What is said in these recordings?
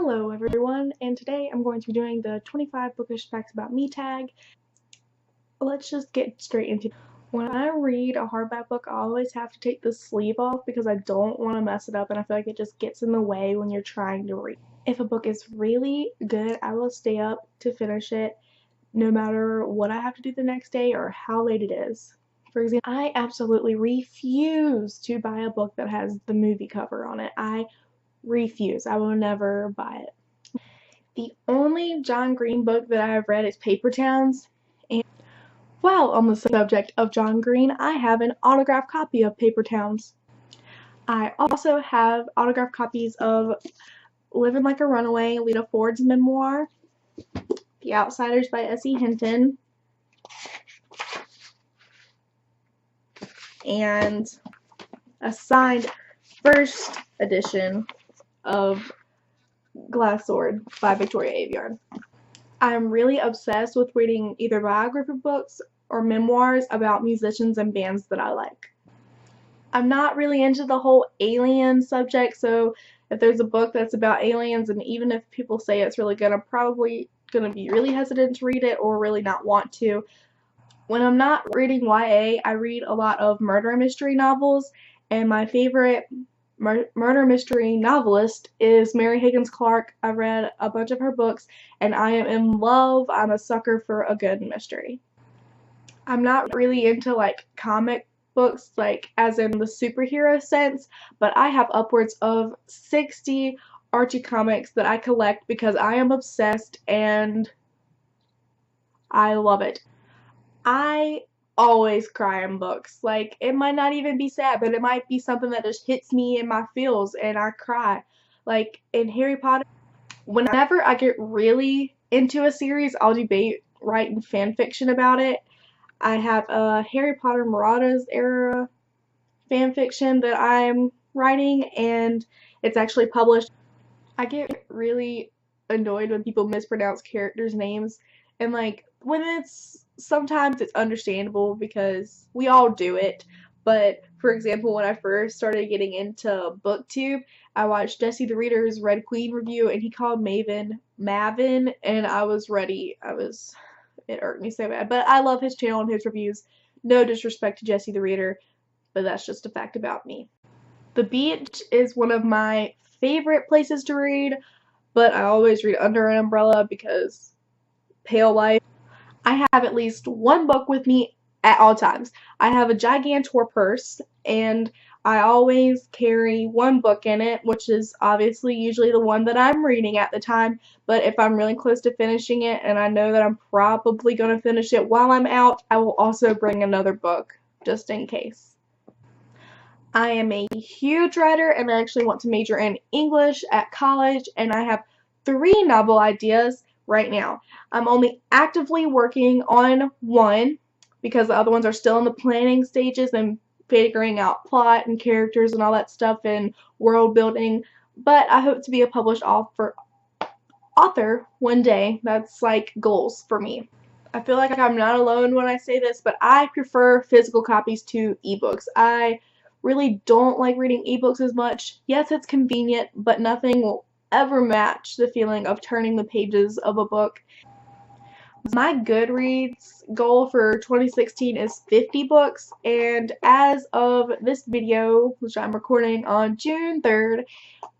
Hello everyone, and today I'm going to be doing the 25 bookish facts about me tag. Let's just get straight into it. When I read a hardback book, I always have to take the sleeve off because I don't want to mess it up, and I feel like it just gets in the way when you're trying to read. If a book is really good, I will stay up to finish it no matter what I have to do the next day or how late it is. For example, I absolutely refuse to buy a book that has the movie cover on it. I refuse. I will never buy it. The only John Green book that I have read is Paper Towns, and while on the subject of John Green, I have an autographed copy of Paper Towns. I also have autographed copies of Living Like a Runaway, Lita Ford's memoir, The Outsiders by S.E. Hinton, and a signed first edition of Glass Sword by Victoria Aveyard. I'm really obsessed with reading either biography books or memoirs about musicians and bands that I like. I'm not really into the whole alien subject, so if there's a book that's about aliens, and even if people say it's really good, I'm probably going to be really hesitant to read it or really not want to. When I'm not reading YA, I read a lot of murder mystery novels, and my favorite murder mystery novelist is Mary Higgins Clark. I've read a bunch of her books, and I am in love. I'm a sucker for a good mystery. I'm not really into like comic books, like as in the superhero sense, but I have upwards of 60 Archie comics that I collect because I am obsessed and I love it. I always cry in books. Like, it might not even be sad, but it might be something that just hits me in my feels and I cry. Like in Harry Potter, whenever I get really into a series, I'll debate writing fan fiction about it. I have a Harry Potter Marauders era fan fiction that I'm writing, and it's actually published. I get really annoyed when people mispronounce characters' names, and like when sometimes it's understandable because we all do it. But for example, when I first started getting into BookTube, I watched Jesse the Reader's Red Queen review, and he called Maven Mavin, and I was ready. It irked me so bad. But I love his channel and his reviews. No disrespect to Jesse the Reader, but that's just a fact about me. The beach is one of my favorite places to read, but I always read under an umbrella because pale life. I have at least one book with me at all times. I have a Gigantor purse, and I always carry one book in it, which is obviously usually the one that I'm reading at the time, but if I'm really close to finishing it and I know that I'm probably going to finish it while I'm out, I will also bring another book, just in case. I am a huge writer, and I actually want to major in English at college, and I have 3 novel ideas right now. I'm only actively working on one because the other ones are still in the planning stages and figuring out plot and characters and all that stuff and world building, but I hope to be a published author one day. That's like goals for me. I feel like I'm not alone when I say this, but I prefer physical copies to ebooks. I really don't like reading ebooks as much. Yes, it's convenient, but nothing will ever match the feeling of turning the pages of a book. My Goodreads goal for 2016 is 50 books, and as of this video, which I'm recording on June 3rd,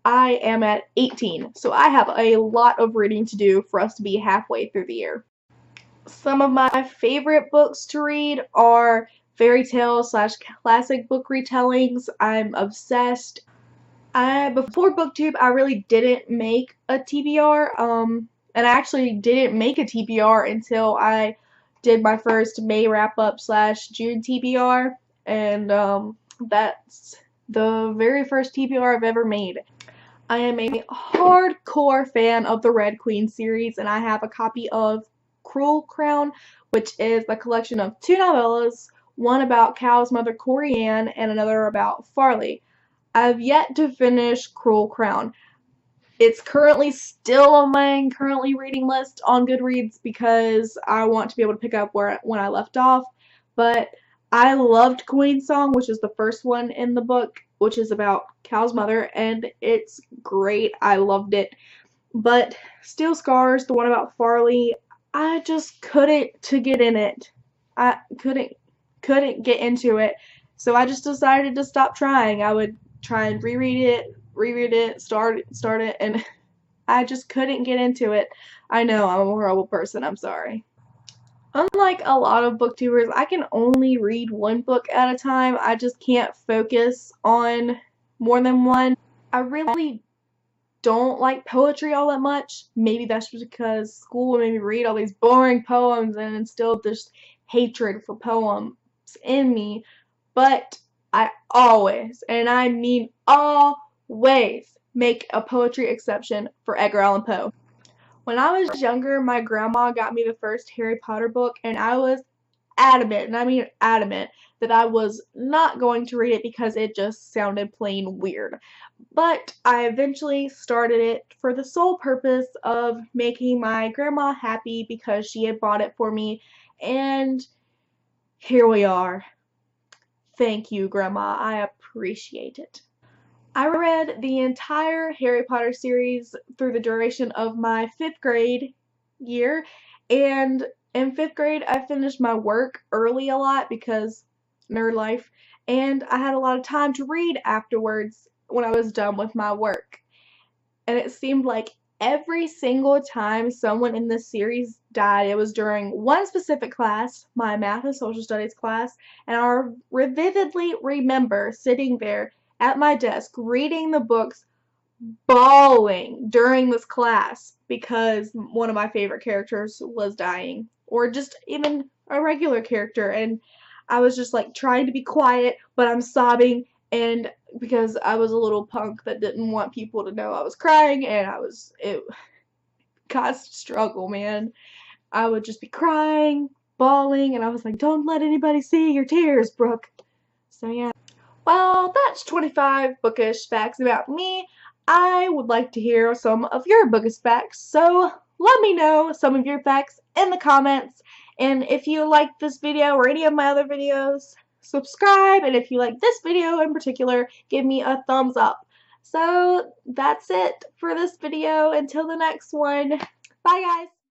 I am at 18. So I have a lot of reading to do for us to be halfway through the year. Some of my favorite books to read are fairy tale / classic book retellings. I'm obsessed. Before BookTube, I really didn't make a TBR, and I actually didn't make a TBR until I did my first May wrap-up / June TBR, and that's the very first TBR I've ever made. I am a hardcore fan of the Red Queen series, and I have a copy of Cruel Crown, which is a collection of 2 novellas, one about Cal's mother Corianne and another about Farley. I've yet to finish Cruel Crown. It's currently still on my currently reading list on Goodreads because I want to be able to pick up when I left off, but I loved Queen's Song, which is the first one in the book, which is about Cal's mother, and it's great. I loved it. But Steel Scars, the one about Farley, I just couldn't to get in it. I couldn't get into it. So I just decided to stop trying. I would try and reread it, start it, and I just couldn't get into it. I know I'm a horrible person. I'm sorry. Unlike a lot of booktubers, I can only read one book at a time. I just can't focus on more than one. I really don't like poetry all that much. Maybe that's just because school made me read all these boring poems and instilled this hatred for poems in me. But I always, and I mean always, make a poetry exception for Edgar Allan Poe. When I was younger, my grandma got me the first Harry Potter book, and I was adamant, and I mean adamant, that I was not going to read it because it just sounded plain weird. But I eventually started it for the sole purpose of making my grandma happy because she had bought it for me, and here we are. Thank you, Grandma. I appreciate it. I read the entire Harry Potter series through the duration of my 5th grade year, and in 5th grade I finished my work early a lot because nerd life, and I had a lot of time to read afterwards when I was done with my work. And it seemed like every single time someone in this series died, it was during one specific class, my math and social studies class, and I vividly remember sitting there at my desk reading the books, bawling during this class because one of my favorite characters was dying, or just even a regular character, and I was just like trying to be quiet, but I'm sobbing, and because I was a little punk that didn't want people to know I was crying, and it caused struggle, man. I would just be crying, bawling, and I was like, don't let anybody see your tears, Brooke. So yeah. Well, that's 25 bookish facts about me. I would like to hear some of your bookish facts, so let me know some of your facts in the comments. And if you like this video or any of my other videos, subscribe. And if you like this video in particular, give me a thumbs up. So that's it for this video. Until the next one. Bye, guys.